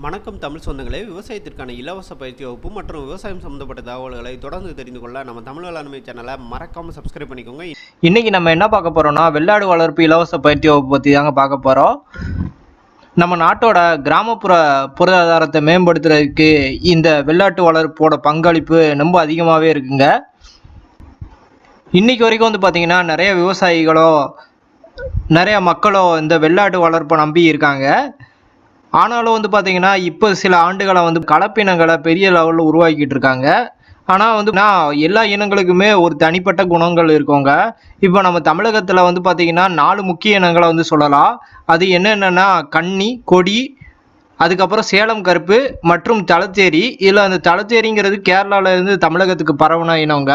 வணக்கம் தமிழ் சொந்தங்களே, விவசாயத்திற்கான இலவச பயிற்சி வகுப்பு மற்றும் விவசாயம் சம்பந்தப்பட்ட தகவல்களை தொடர்ந்து தெரிந்து கொள்ள நம்ம தமிழ் வேளாண்மை சேனலை மறக்காமல் சப்ஸ்கிரைப் பண்ணிக்கோங்க. இன்னைக்கு நம்ம என்ன பார்க்க போறோம்னா வெள்ளாடு வளர்ப்பு இலவச பயிற்சி வகுப்பு பற்றி தாங்க பார்க்க போகிறோம். நம்ம நாட்டோட கிராமப்புற பொருளாதாரத்தை மேம்படுத்துறதுக்கு இந்த வெள்ளாட்டு வளர்ப்போட பங்களிப்பு ரொம்ப அதிகமாகவே இருக்குங்க. இன்னைக்கு வரைக்கும் பார்த்தீங்கன்னா நிறைய விவசாயிகளோ நிறைய மக்களோ இந்த வெள்ளாட்டு வளர்ப்பை நம்பி இருக்காங்க. ஆனாலும் பார்த்தீங்கன்னா இப்போ சில ஆண்டுகளை கலப்பினங்களை பெரிய லெவலில் உருவாக்கிட்டு இருக்காங்க. ஆனால் எல்லா இனங்களுக்குமே ஒரு தனிப்பட்ட குணங்கள் இருக்குங்க. இப்போ நம்ம தமிழகத்தில் பார்த்தீங்கன்னா 4 முக்கிய இனங்களை சொல்லலாம். அது என்னென்னா கன்னி, கொடி, அதுக்கப்புறம் சேலம் கருப்பு மற்றும் தலச்சேரி. இதில் அந்த தலச்சேரிங்கிறது கேரளாவிலேருந்து தமிழகத்துக்கு பரவுன இனங்க.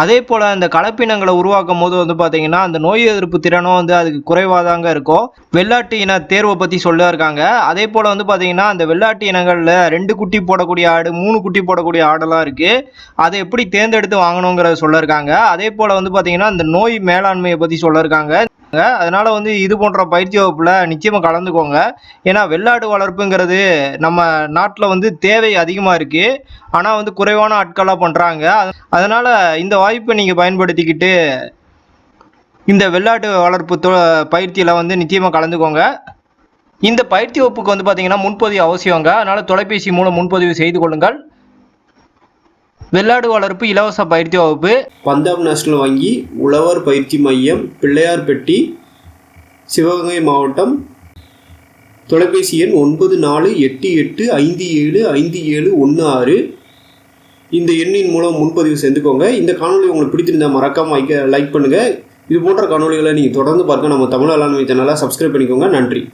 அதே போல் இந்த கலப்பினங்களை உருவாக்கும் போது பார்த்தீங்கன்னா அந்த நோய் எதிர்ப்பு திறனும் அதுக்கு குறைவாக தாங்க இருக்கும். வெள்ளாட்டு இன தேர்வை பற்றி சொல்ல இருக்காங்க. அதே போல் பார்த்தீங்கன்னா அந்த வெள்ளாட்டு இனங்களில் 2 குட்டி போடக்கூடிய ஆடு, 3 குட்டி போடக்கூடிய ஆடெல்லாம் இருக்குது. அதை எப்படி தேர்ந்தெடுத்து வாங்கணுங்கிறத சொல்ல இருக்காங்க. அதே போல் பார்த்தீங்கன்னா இந்த நோய் மேலாண்மையை பற்றி சொல்ல இருக்காங்க. அதனால இது போன்ற பயிற்சி வகுப்புல நிச்சயமா கலந்துக்கோங்க. ஏன்னா வெள்ளாடு வளர்ப்புங்கிறது நம்ம நாட்டில் தேவை அதிகமா இருக்கு. ஆனா குறைவான ஆட்களா பண்றாங்க. அதனால இந்த வாய்ப்பை நீங்க பயன்படுத்திக்கிட்டு இந்த வெள்ளாட்டு வளர்ப்பு பயிற்சியில நிச்சயமா கலந்துக்கோங்க. இந்த பயிற்சி வகுப்புக்கு பாத்தீங்கன்னா முன்பதிவு அவசியங்க. அதனால தொலைபேசி மூலம் முன்பதிவு செய்து கொள்ளுங்கள். வெள்ளாடு வளர்ப்பு இலவச பயிற்சி வகுப்பு பஞ்சாப் நேஷனல் வங்கி உழவர் பயிற்சி மையம், பிள்ளையார்பட்டி, சிவகங்கை மாவட்டம். தொலைபேசி எண் 9488575716. இந்த எண்ணின் மூலம் முன்பதிவு செஞ்சுக்கோங்க. இந்த காணொலி உங்களுக்கு பிடித்திருந்தால் மறக்காமல் லைக் பண்ணுங்கள். இது போன்ற காணொலிகளை நீங்கள் தொடர்ந்து பார்க்க நம்ம தமிழ் வேளாண்மை சேனலை சப்ஸ்கிரைப் பண்ணிக்கோங்க. நன்றி.